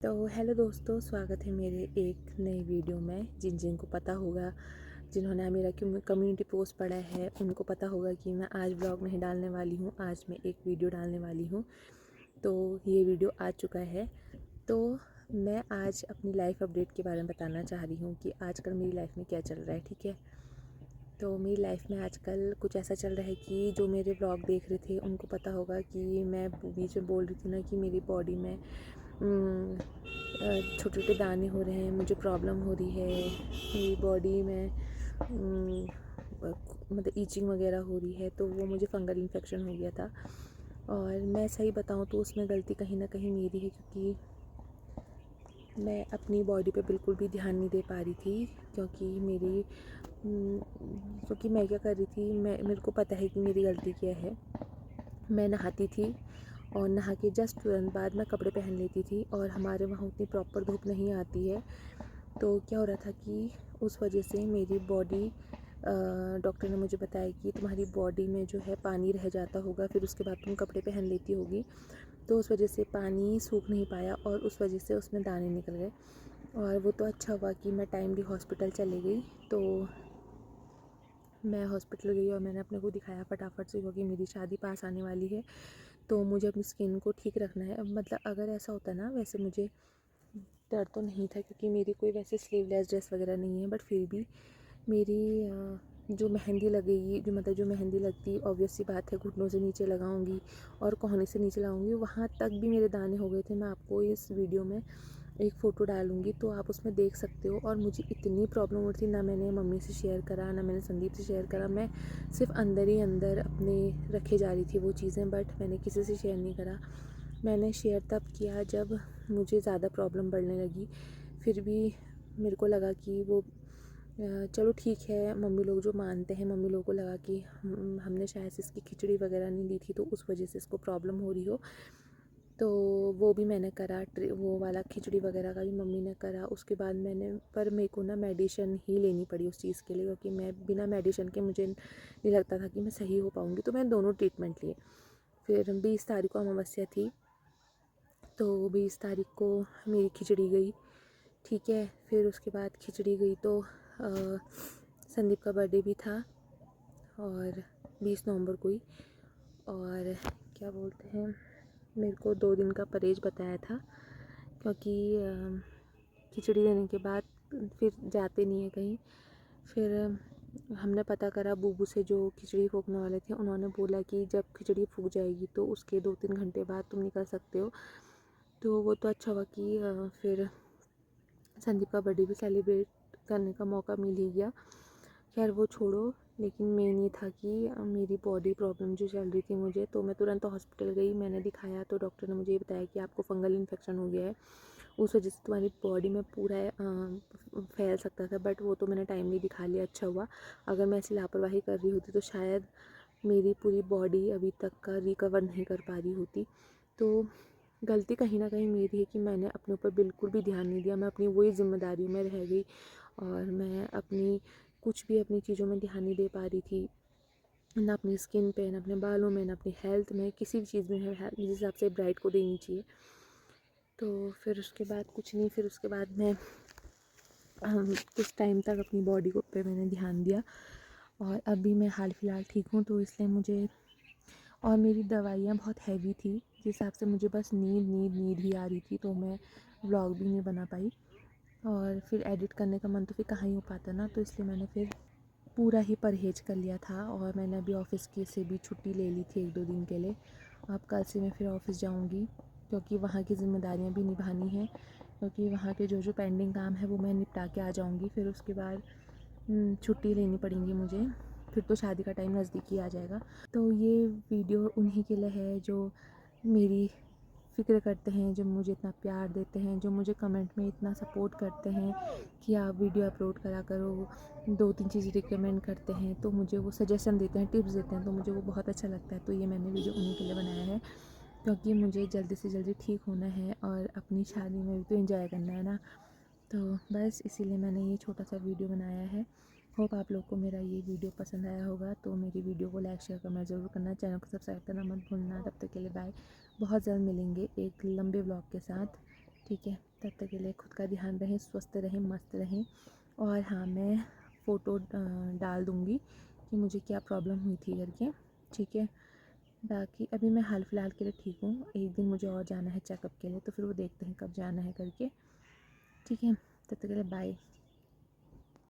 तो हेलो दोस्तों, स्वागत है मेरे एक नई वीडियो में। जिनको पता होगा, जिन्होंने मेरा कम्युनिटी पोस्ट पढ़ा है, उनको पता होगा कि मैं आज ब्लॉग नहीं डालने वाली हूँ। आज मैं एक वीडियो डालने वाली हूँ। तो ये वीडियो आ चुका है। तो मैं आज अपनी लाइफ अपडेट के बारे में बताना चाह रही हूँ कि आजकल मेरी लाइफ में क्या चल रहा है। ठीक है, तो मेरी लाइफ में आजकल कुछ ऐसा चल रहा है कि जो मेरे ब्लॉग देख रहे थे उनको पता होगा कि मैं बीच में बोल रही थी ना कि मेरी बॉडी में छोटे छोटे दाने हो रहे हैं, मुझे प्रॉब्लम हो रही है मेरी बॉडी में, मतलब ईचिंग वगैरह हो रही है। तो वो मुझे फंगल इन्फेक्शन हो गया था। और मैं सही बताऊँ तो उसमें गलती कहीं ना कहीं मेरी है, क्योंकि मैं अपनी बॉडी पे बिल्कुल भी ध्यान नहीं दे पा रही थी। क्योंकि मैं क्या कर रही थी, मेरे को पता है कि मेरी गलती क्या है। मैं नहाती थी और नहा के जस्ट तुरंत बाद मैं कपड़े पहन लेती थी, और हमारे वहाँ उतनी प्रॉपर धूप नहीं आती है। तो क्या हो रहा था कि उस वजह से मेरी बॉडी, डॉक्टर ने मुझे बताया कि तुम्हारी बॉडी में जो है पानी रह जाता होगा, फिर उसके बाद तुम कपड़े पहन लेती होगी। तो उस वजह से पानी सूख नहीं पाया और उस वजह से उसमें दाने निकल गए। और वो तो अच्छा हुआ कि मैं टाइमली हॉस्पिटल चली गई। तो मैं हॉस्पिटल गई और मैंने अपने को दिखाया फटाफट से, क्योंकि मेरी शादी पास आने वाली है। तो मुझे अपनी स्किन को ठीक रखना है। मतलब अगर ऐसा होता ना, वैसे मुझे डर तो नहीं था, क्योंकि मेरी कोई वैसे स्लीवलेस ड्रेस वगैरह नहीं है। बट फिर भी मेरी जो मेहंदी लगेगी, जो मेहंदी लगती, ऑब्वियस सी बात है घुटनों से नीचे लगाऊंगी और कोहनी से नीचे लगाऊंगी, वहाँ तक भी मेरे दाने हो गए थे। मैं आपको इस वीडियो में एक फ़ोटो डालूंगी तो आप उसमें देख सकते हो। और मुझे इतनी प्रॉब्लम हो रही थी, ना मैंने मम्मी से शेयर करा, ना मैंने संदीप से शेयर करा। मैं सिर्फ अंदर ही अंदर अपने रखे जा रही थी वो चीज़ें, बट मैंने किसी से शेयर नहीं करा। मैंने शेयर तब किया जब मुझे ज़्यादा प्रॉब्लम बढ़ने लगी। फिर भी मेरे को लगा कि वो चलो ठीक है, मम्मी लोग जो मानते हैं, मम्मी लोगों को लगा कि हमने शायद से इसकी खिचड़ी वगैरह नहीं दी थी तो उस वजह से इसको प्रॉब्लम हो रही हो। तो वो भी मैंने करा, वो वाला खिचड़ी वगैरह का भी मम्मी ने करा। उसके बाद पर मेरे को ना मेडिसिन ही लेनी पड़ी उस चीज़ के लिए, क्योंकि मैं बिना मेडिसिन के मुझे नहीं लगता था कि मैं सही हो पाऊँगी। तो मैंने दोनों ट्रीटमेंट लिए। फिर 20 तारीख को अमावस्या थी, तो 20 तारीख को मेरी खिचड़ी गई। ठीक है, फिर उसके बाद खिचड़ी गई तो संदीप का बर्थडे भी था, और 20 नवंबर को ही। और क्या बोलते हैं, मेरे को 2 दिन का परहेज बताया था, क्योंकि खिचड़ी देने के बाद फिर जाते नहीं है कहीं। फिर हमने पता करा बूबू से, जो खिचड़ी फूकने वाले थे, उन्होंने बोला कि जब खिचड़ी फूक जाएगी तो उसके 2-3 घंटे बाद तुम निकल सकते हो। तो वो तो अच्छा हुआ कि फिर संदीप का बर्थडे भी सेलिब्रेट करने का मौका मिल ही गया। खैर वो छोड़ो, लेकिन मेन ये था कि मेरी बॉडी प्रॉब्लम जो चल रही थी मुझे, तो मैं तुरंत हॉस्पिटल गई, मैंने दिखाया। तो डॉक्टर ने मुझे ये बताया कि आपको फंगल इन्फेक्शन हो गया है, उस वजह से तुम्हारी बॉडी में पूरा फैल सकता था। बट वो तो मैंने टाइमली दिखा लिया, अच्छा हुआ। अगर मैं ऐसी लापरवाही कर रही होती तो शायद मेरी पूरी बॉडी अभी तक का रिकवर नहीं कर पा रही होती। तो गलती कहीं ना कहीं मेरी है कि मैंने अपने ऊपर बिल्कुल भी ध्यान नहीं दिया। मैं अपनी वही जिम्मेदारियों में रह गई, और मैं अपनी चीज़ों में ध्यान नहीं दे पा रही थी, ना अपनी स्किन पे, ना अपने बालों में, ना अपनी हेल्थ में, किसी भी चीज़ में जिस हिसाब से ब्राइड को देनी चाहिए। तो फिर उसके बाद कुछ नहीं, फिर उसके बाद मैं कुछ टाइम तक अपनी बॉडी को पे मैंने ध्यान दिया, और अभी मैं हाल फिलहाल ठीक हूँ। तो इसलिए मुझे, और मेरी दवाइयाँ बहुत हैवी थी, जिस हिसाब से मुझे बस नींद ही आ रही थी, तो मैं व्लॉग भी नहीं बना पाई। और फिर एडिट करने का मन तो फिर कहाँ ही हो पाता ना, तो इसलिए मैंने फिर पूरा ही परहेज कर लिया था। और मैंने अभी ऑफ़िस की से भी छुट्टी ले ली थी 1-2 दिन के लिए। अब कल से मैं फिर ऑफ़िस जाऊंगी, क्योंकि वहाँ की ज़िम्मेदारियाँ भी निभानी हैं, क्योंकि वहाँ के जो पेंडिंग काम है वो मैं निपटा के आ जाऊँगी। फिर उसके बाद छुट्टी लेनी पड़ेगी मुझे, फिर तो शादी का टाइम नज़दीक ही आ जाएगा। तो ये वीडियो उन्हीं के लिए है जो मेरी फ़िक्र करते हैं, जो मुझे इतना प्यार देते हैं, जो मुझे कमेंट में इतना सपोर्ट करते हैं कि आप वीडियो अपलोड करा करो, 2-3 चीज़ें रिकमेंड करते हैं, तो मुझे वो सजेशन देते हैं, टिप्स देते हैं, तो मुझे वो बहुत अच्छा लगता है। तो ये मैंने वीडियो उन्हीं के लिए बनाया है, क्योंकि मुझे जल्दी से जल्दी ठीक होना है और अपनी शादी में भी तो एंजॉय करना है ना। तो बस इसीलिए मैंने ये छोटा सा वीडियो बनाया है। होप आप लोग को मेरा ये वीडियो पसंद आया होगा। तो मेरी वीडियो को लाइक शेयर करना ज़रूर करना, चैनल को सब्सक्राइब करना मत भूलना। तब तक के लिए बाय। बहुत जल्द मिलेंगे एक लंबे ब्लॉग के साथ। ठीक है। तब तक के लिए खुद का ध्यान रहें, स्वस्थ रहें, मस्त रहें। और हाँ, मैं फ़ोटो डाल दूँगी कि मुझे क्या प्रॉब्लम हुई थी करके, ठीक है। बाकी अभी मैं हाल फ़िलहाल के लिए ठीक हूँ, एक दिन मुझे और जाना है चेकअप के लिए, तो फिर वो देखते हैं कब जाना है करके, ठीक है। तब तक के लिए बाय।